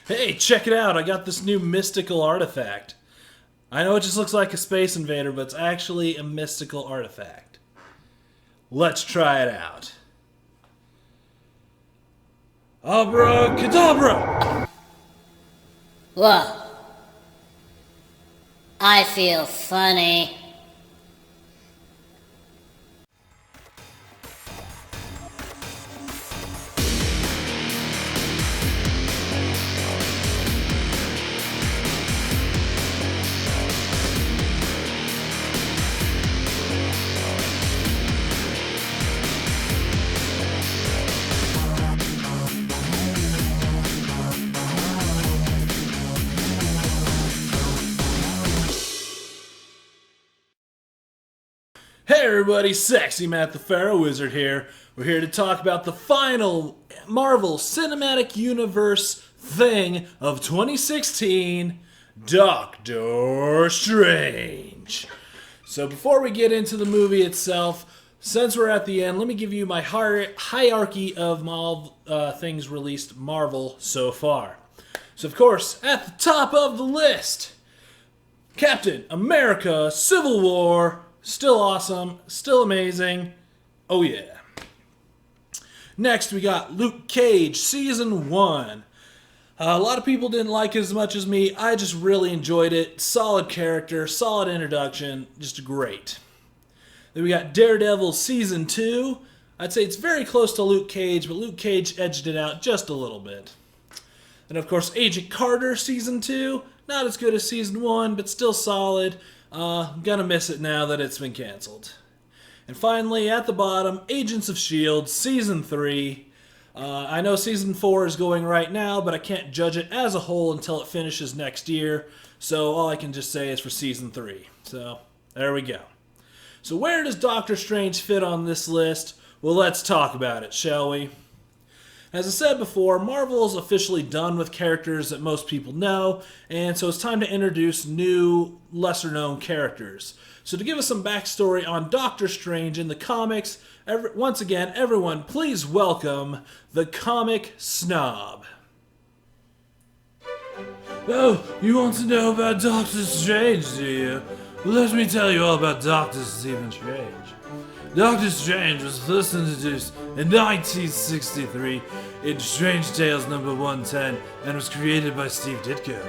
Hey, check it out, I got this new mystical artifact. I know it just looks like a space invader, but it's actually a mystical artifact. Let's try it out. Abracadabra! Whoa. I feel funny. Hey everybody, Sexy Matt the Pharaoh Wizard here. We're here to talk about the final Marvel Cinematic Universe thing of 2016, Doctor Strange. So before we get into the movie itself, since we're at the end, let me give you my hierarchy of things released Marvel so far. So of course, at the top of the list, Captain America Civil War. Still awesome. Still amazing. Oh yeah. Next, we got Luke Cage, Season 1. A lot of people didn't like it as much as me. I just really enjoyed it. Solid character, solid introduction, just great. Then we got Daredevil, Season 2. I'd say it's very close to Luke Cage, but Luke Cage edged it out just a little bit. And of course, Agent Carter, Season 2. Not as good as Season 1, but still solid. Gonna miss it now that it's been canceled. And finally, at the bottom, Agents of S.H.I.E.L.D. Season 3. I know Season 4 is going right now, but I can't judge it as a whole until it finishes next year. So all I can just say is for Season 3. So, there we go. So where does Doctor Strange fit on this list? Well, let's talk about it, shall we? As I said before, Marvel's officially done with characters that most people know, and so it's time to introduce new, lesser-known characters. So to give us some backstory on Doctor Strange in the comics, once again, everyone, please welcome the Comic Snob. Oh, you want to know about Doctor Strange, do you? Well, let me tell you all about Doctor Stephen Strange. Doctor Strange was first introduced in 1963 in Strange Tales number 110 and was created by Steve Ditko.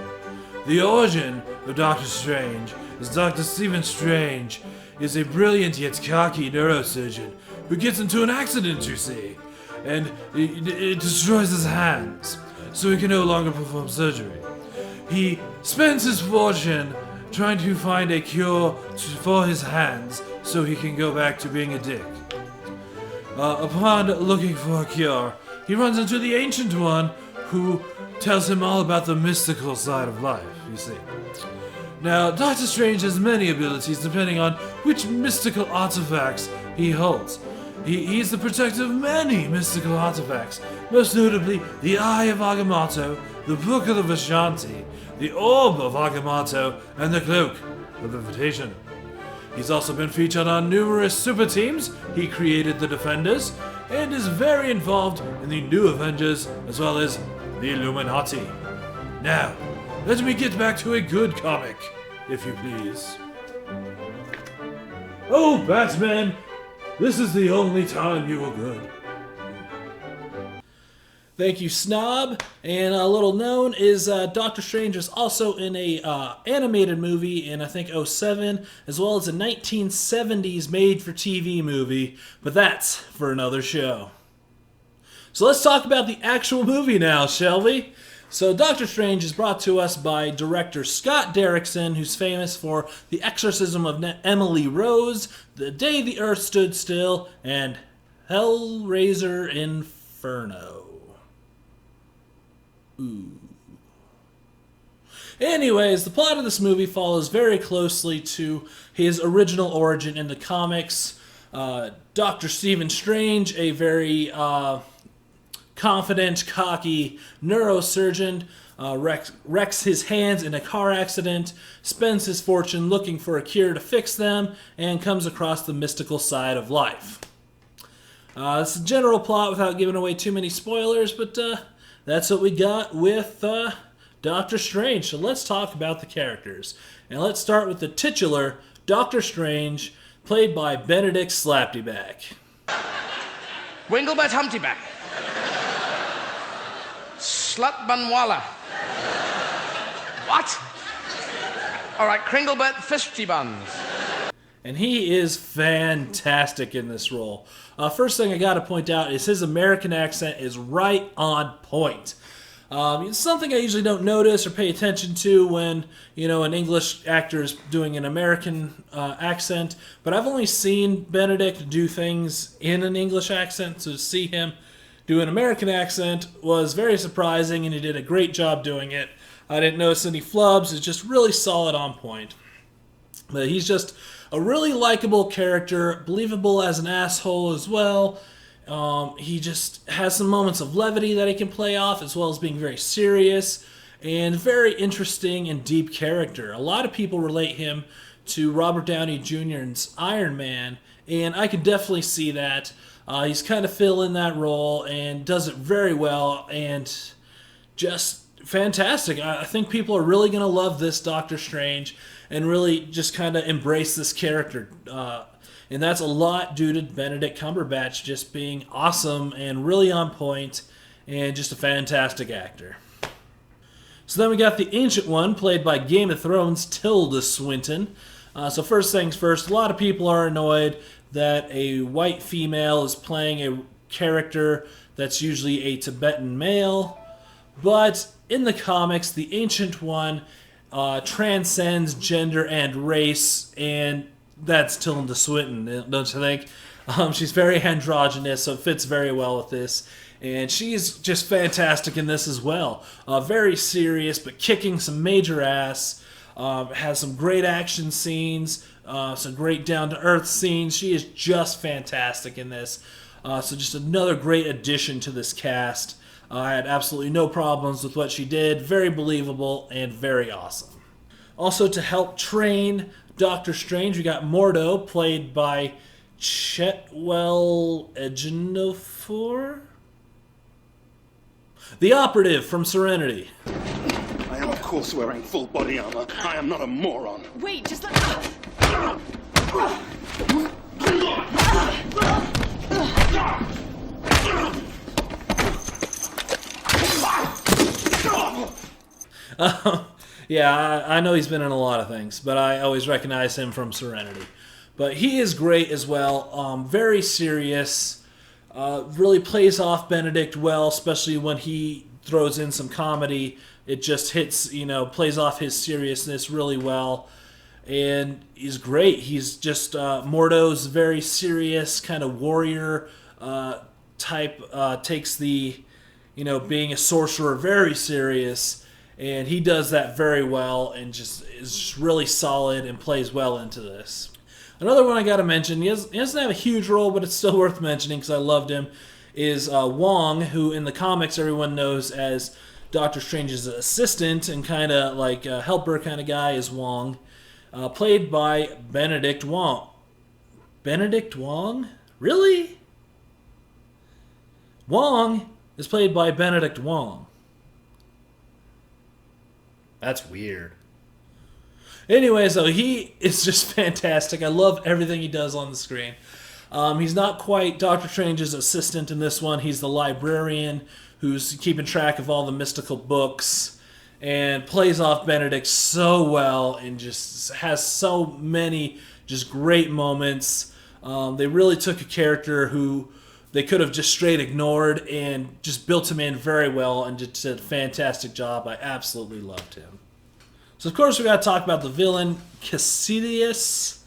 The origin of Doctor Strange is Dr. Stephen Strange is a brilliant yet cocky neurosurgeon who gets into an accident, you see, and it destroys his hands, so he can no longer perform surgery. He spends his fortune trying to find a cure for his hands so he can go back to being a dick. Upon looking for a cure, he runs into the Ancient One, who tells him all about the mystical side of life, you see. Now, Doctor Strange has many abilities depending on which mystical artifacts he holds. He's the protector of many mystical artifacts, most notably the Eye of Agamotto, the Book of the Vishanti, the Orb of Agamotto, and the Cloak of Invitation. He's also been featured on numerous super teams. He created the Defenders, and is very involved in the New Avengers, as well as the Illuminati. Now, let me get back to a good comic, if you please. Oh, Batman! This is the only time you were good. Thank you, Snob. And a little known is Doctor Strange was also in a animated movie in, I think, '07, as well as a 1970s made-for-TV movie, but that's for another show. So let's talk about the actual movie now, shall we? So Doctor Strange is brought to us by director Scott Derrickson, who's famous for The Exorcism of Emily Rose, The Day the Earth Stood Still, and Hellraiser Inferno. Ooh. Anyways, the plot of this movie follows very closely to his original origin in the comics. Dr. Stephen Strange, a very confident, cocky neurosurgeon, wrecks his hands in a car accident, spends his fortune looking for a cure to fix them, and comes across the mystical side of life. It's a general plot without giving away too many spoilers, but that's what we got with Doctor Strange. So let's talk about the characters. And let's start with the titular Doctor Strange, played by Benedict Slapdyback. Winglebert Humptyback. Slutbunwalla. What? All right, Kringlebert Fishy Buns. And he is fantastic in this role. First thing I got to point out is his American accent is right on point. It's something I usually don't notice or pay attention to when, an English actor is doing an American accent. But I've only seen Benedict do things in an English accent, so to see him do an American accent was very surprising, and he did a great job doing it. I didn't notice any flubs. It's just really solid, on point. But he's just a really likable character, believable as an asshole as well. He just has some moments of levity that he can play off, as well as being very serious and very interesting and deep character. A lot of people relate him to Robert Downey Jr.'s Iron Man, and I can definitely see that. He's kind of filling that role and does it very well, and just fantastic. I think people are really going to love this Doctor Strange and really just kind of embrace this character. And that's a lot due to Benedict Cumberbatch just being awesome and really on point and just a fantastic actor. So then we got the Ancient One, played by Game of Thrones' Tilda Swinton. So first things first, a lot of people are annoyed that a white female is playing a character that's usually a Tibetan male. But in the comics, the Ancient One transcends gender and race, and that's Tilda Swinton, don't you think? She's very androgynous, so it fits very well with this. And she's just fantastic in this as well. Very serious, but kicking some major ass. Has some great action scenes, some great down-to-earth scenes. She is just fantastic in this. So just another great addition to this cast. I had absolutely no problems with what she did. Very believable and very awesome. Also, to help train Doctor Strange, we got Mordo, played by Chetwell Ejiofor, the operative from Serenity. I am, of course, wearing full body armor. I am not a moron. Wait, just let Yeah, I know he's been in a lot of things, but I always recognize him from Serenity. But he is great as well. Very serious. Really plays off Benedict well, especially when he throws in some comedy. It just hits, plays off his seriousness really well. And he's great. He's just Mordo's very serious kind of warrior type. Takes the, being a sorcerer very serious. And he does that very well and just is just really solid and plays well into this. Another one I got to mention, he doesn't have a huge role, but it's still worth mentioning because I loved him, is Wong, who in the comics everyone knows as Doctor Strange's assistant and kind of like a helper kind of guy is Wong, played by Benedict Wong. Benedict Wong? Really? Wong is played by Benedict Wong. That's weird. Anyway, so he is just fantastic. I love everything he does on the screen. He's not quite Doctor Strange's assistant in this one. He's the librarian who's keeping track of all the mystical books and plays off Benedict so well and just has so many just great moments. They really took a character who they could have just straight ignored and just built him in very well and just did a fantastic job. I absolutely loved him. So, of course, we got to talk about the villain, Caecilius,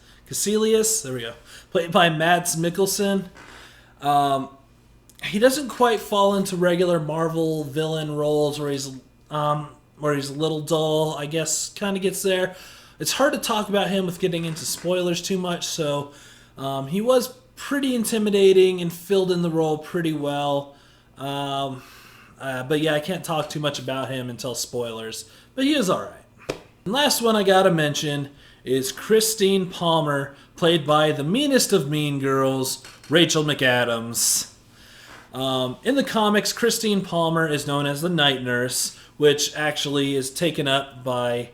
there we go, played by Mads Mikkelsen. He doesn't quite fall into regular Marvel villain roles where he's a little dull, I guess, kind of gets there. It's hard to talk about him with getting into spoilers too much, so he was pretty intimidating and filled in the role pretty well. But yeah, I can't talk too much about him until spoilers, but he is alright. And last one I gotta mention is Christine Palmer, played by the meanest of mean girls, Rachel McAdams. In the comics, Christine Palmer is known as the Night Nurse, which actually is taken up by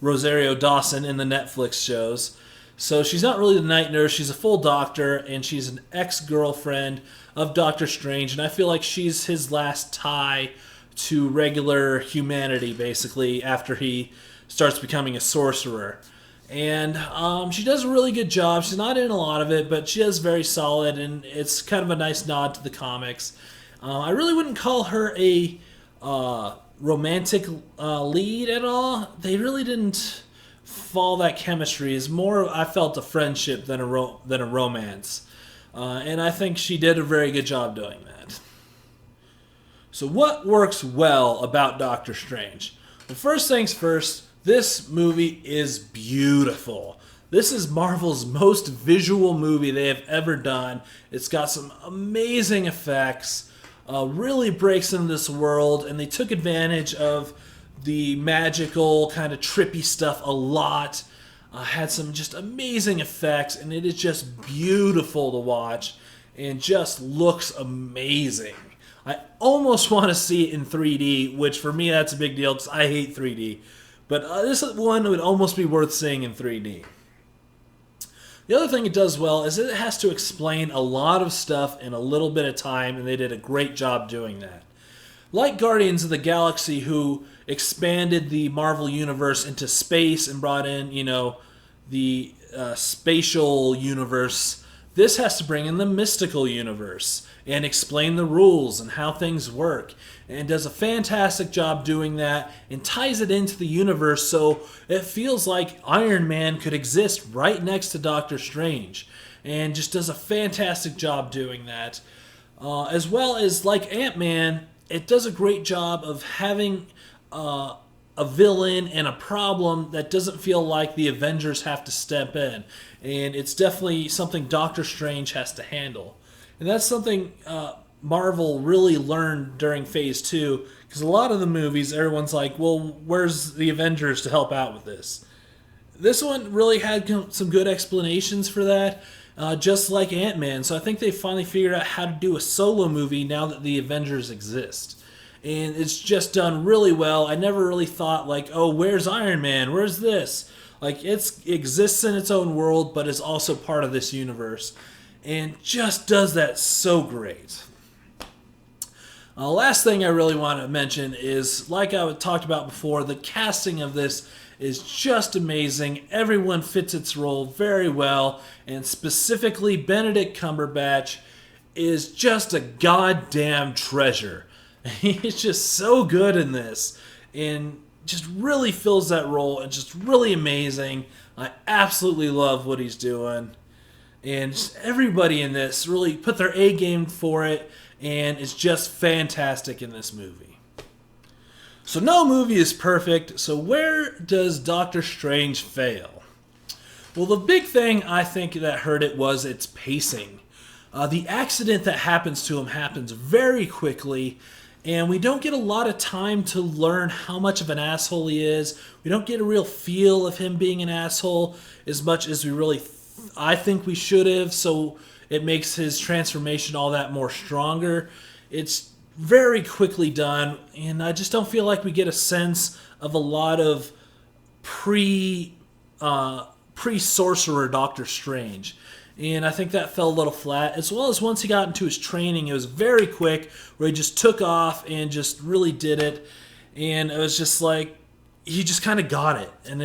Rosario Dawson in the Netflix shows. So she's not really the Night Nurse, she's a full doctor, and she's an ex-girlfriend of Doctor Strange, and I feel like she's his last tie to regular humanity, basically, after he starts becoming a sorcerer. And she does a really good job. She's not in a lot of it, but she is very solid, and it's kind of a nice nod to the comics. I really wouldn't call her a romantic lead at all. They really didn't fall that chemistry. It's more, I felt, a friendship than a romance. And I think she did a very good job doing that. So what works well about Doctor Strange? Well, first things first, this movie is beautiful. This is Marvel's most visual movie they have ever done. It's got some amazing effects, really breaks into this world, and they took advantage of the magical, kind of trippy stuff a lot. Had some just amazing effects, and it is just beautiful to watch, and just looks amazing. I almost want to see it in 3D, which for me that's a big deal because I hate 3D. But this one would almost be worth seeing in 3D. The other thing it does well is it has to explain a lot of stuff in a little bit of time, and they did a great job doing that. Like Guardians of the Galaxy, who expanded the Marvel Universe into space and brought in, the spatial universe, this has to bring in the mystical universe and explain the rules and how things work. And does a fantastic job doing that and ties it into the universe so it feels like Iron Man could exist right next to Doctor Strange. And just does a fantastic job doing that. As well as, like Ant-Man, it does a great job of having a villain and a problem that doesn't feel like the Avengers have to step in. And it's definitely something Doctor Strange has to handle. And that's something Marvel really learned during Phase 2, because a lot of the movies, everyone's like, well, where's the Avengers to help out with this? This one really had some good explanations for that, just like Ant-Man. So I think they finally figured out how to do a solo movie now that the Avengers exist. And it's just done really well. I never really thought, like, oh, where's Iron Man? Where's this? Like, it exists in its own world, but is also part of this universe. And just does that so great. Last thing I really want to mention is, like I talked about before, the casting of this is just amazing. Everyone fits its role very well, and specifically Benedict Cumberbatch is just a goddamn treasure. He's just so good in this, and just really fills that role, and just really amazing. I absolutely love what he's doing. And just everybody in this really put their A game for it, and it's just fantastic in this movie. So no movie is perfect, so where does Doctor Strange fail? Well, the big thing I think that hurt it was its pacing. The accident that happens to him happens very quickly, and we don't get a lot of time to learn how much of an asshole he is. We don't get a real feel of him being an asshole as much as we really I think we should have, so it makes his transformation all that more stronger. It's very quickly done, and I just don't feel like we get a sense of a lot of pre-sorcerer Doctor Strange. And I think that fell a little flat, as well as once he got into his training, it was very quick, where he just took off and just really did it. And it was just like, he just kind of got it. And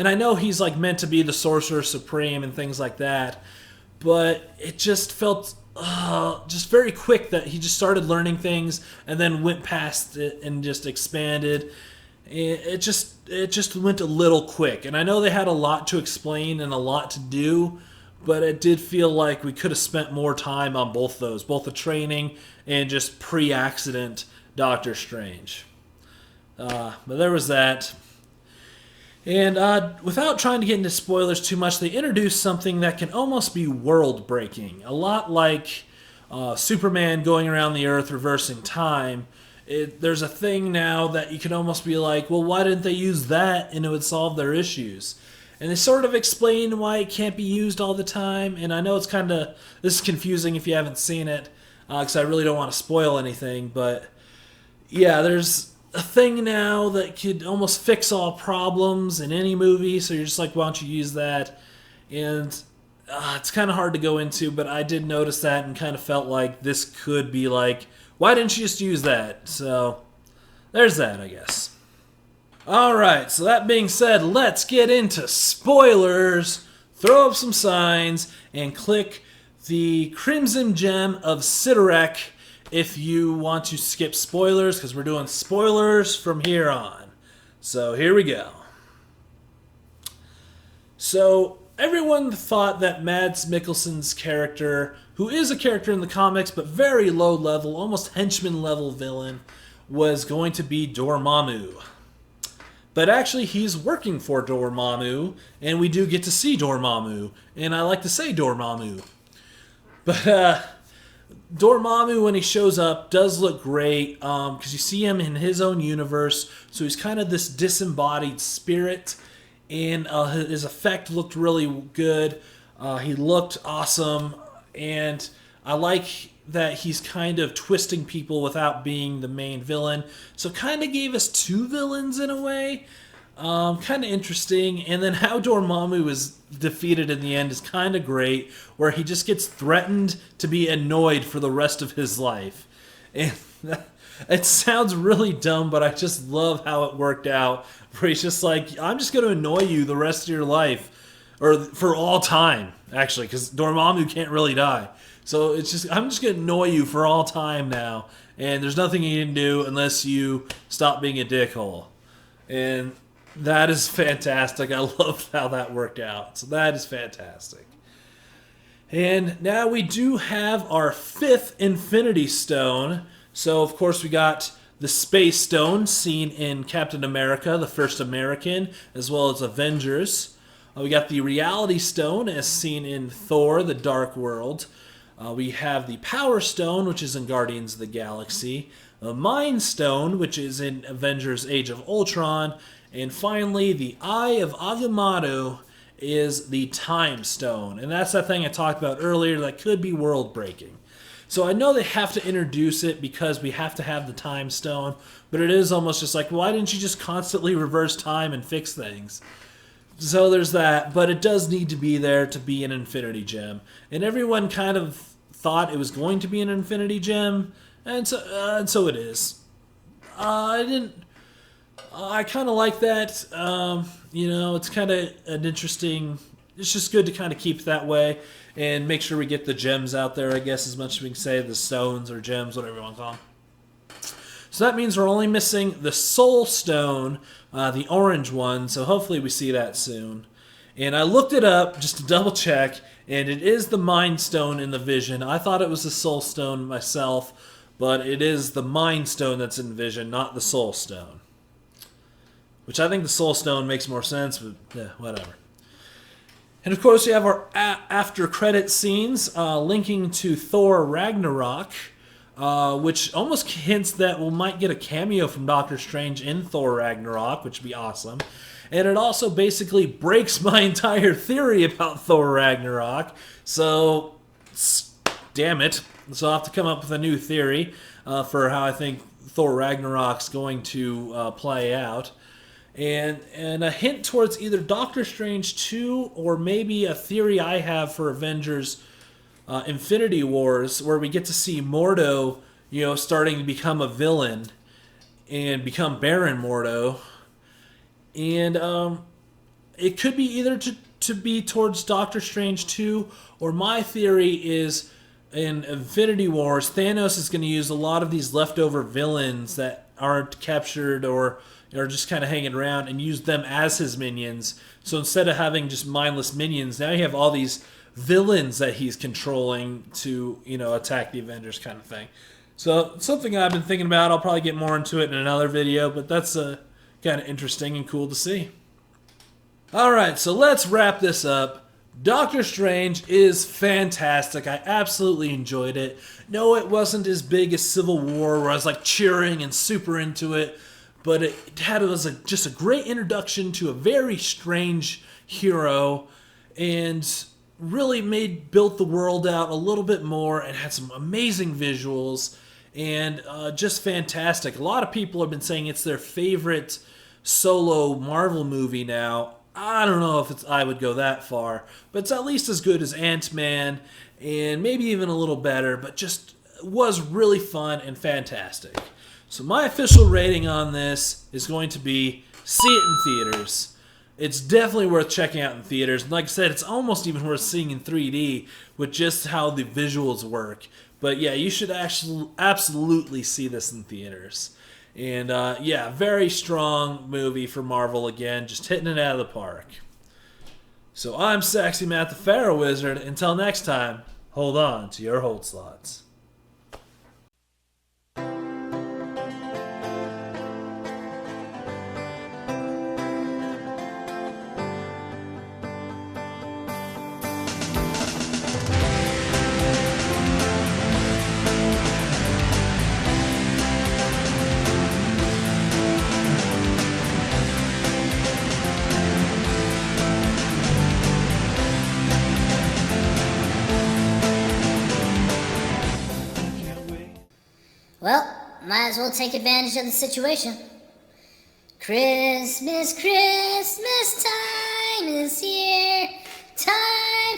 I know he's like meant to be the Sorcerer Supreme and things like that, but it just felt just very quick that he just started learning things and then went past it and just expanded. It just went a little quick. And I know they had a lot to explain and a lot to do, but it did feel like we could have spent more time on both those, both the training and just pre-accident Doctor Strange. But there was that. And without trying to get into spoilers too much, they introduced something that can almost be world-breaking. A lot like Superman going around the Earth reversing time. There's a thing now that you can almost be like, well, why didn't they use that and it would solve their issues? And they sort of explain why it can't be used all the time. And I know it's this is confusing if you haven't seen it. because I really don't want to spoil anything. But yeah, there's a thing now that could almost fix all problems in any movie. So you're just like, why don't you use that? And it's kind of hard to go into, but I did notice that and kind of felt like this could be like, why didn't you just use that? So there's that, I guess. Alright, so that being said, let's get into spoilers. Throw up some signs and click the Crimson Gem of Sidorak if you want to skip spoilers, because we're doing spoilers from here on. So here we go. So everyone thought that Mads Mikkelsen's character, who is a character in the comics but very low level, almost henchman level villain, was going to be Dormammu. But actually he's working for Dormammu, and we do get to see Dormammu, and I like to say Dormammu. But Dormammu, when he shows up, does look great, because you see him in his own universe, so he's kind of this disembodied spirit, and his effect looked really good. He looked awesome, and I like that he's kind of twisting people without being the main villain. So kind of gave us two villains in a way. Kind of interesting. And then how Dormammu is defeated in the end is kind of great, where he just gets threatened to be annoyed for the rest of his life. And it sounds really dumb, but I just love how it worked out. Where he's just like, I'm just going to annoy you the rest of your life. Or for all time, actually, because Dormammu can't really die. So it's just, I'm just going to annoy you for all time now. And there's nothing you can do unless you stop being a dickhole. And that is fantastic. I love how that worked out. So that is fantastic. And now we do have our 5th Infinity Stone. So, of course, we got the Space Stone seen in Captain America, the first American, as well as Avengers. We got the Reality Stone as seen in Thor, the Dark World. We have the Power Stone, which is in Guardians of the Galaxy. The Mind Stone, which is in Avengers Age of Ultron. And finally, the Eye of Agamotto is the Time Stone. And that's that thing I talked about earlier that could be world-breaking. So I know they have to introduce it because we have to have the Time Stone. But it is almost just like, why didn't you just constantly reverse time and fix things? So there's that, but it does need to be there to be an Infinity Gem. And everyone kind of thought it was going to be an Infinity Gem, and so it is. I kind of like that. It's kind of an interesting, it's just good to kind of keep it that way and make sure we get the gems out there, I guess, as much as we can say, the stones or gems, whatever you want to call them. So that means we're only missing the Soul Stone, the orange one, so hopefully we see that soon. And I looked it up just to double check, and it is the Mind Stone in the Vision. I thought it was the Soul Stone myself, but it is the Mind Stone that's in Vision, not the Soul Stone. Which I think the Soul Stone makes more sense, but yeah, whatever. And of course we have our after credit scenes linking to Thor Ragnarok. Which almost hints that we might get a cameo from Doctor Strange in Thor Ragnarok, which would be awesome. And it also basically breaks my entire theory about Thor Ragnarok. So, damn it. So I'll have to come up with a new theory for how I think Thor Ragnarok's going to play out. And a hint towards either Doctor Strange 2 or maybe a theory I have for Avengers Infinity Wars, where we get to see Mordo, starting to become a villain and become Baron Mordo. And it could be either to be towards Doctor Strange 2, or my theory is in Infinity Wars, Thanos is going to use a lot of these leftover villains that aren't captured or are just kind of hanging around and use them as his minions. So instead of having just mindless minions, now you have all these villains that he's controlling to, attack the Avengers kind of thing. So something I've been thinking about. I'll probably get more into it in another video, but that's kind of interesting and cool to see. Alright, so let's wrap this up. Doctor Strange is fantastic. I absolutely enjoyed it. No, it wasn't as big as Civil War, where I was like cheering and super into it, but it was just a great introduction to a very strange hero. And really built the world out a little bit more and had some amazing visuals and just fantastic. A lot of people have been saying it's their favorite solo Marvel movie now. I don't know if I would go that far, but it's at least as good as Ant-Man and maybe even a little better, but just was really fun and fantastic. So my official rating on this is going to be see it in theaters. It's definitely worth checking out in theaters. And like I said, it's almost even worth seeing in 3D with just how the visuals work. But yeah, you should actually absolutely see this in theaters. And yeah, very strong movie for Marvel again, just hitting it out of the park. So I'm Sexy Matt the Pharaoh Wizard. Until next time, hold on to your hold slots. Well, might as well take advantage of the situation. Christmas, Christmas time is here. Time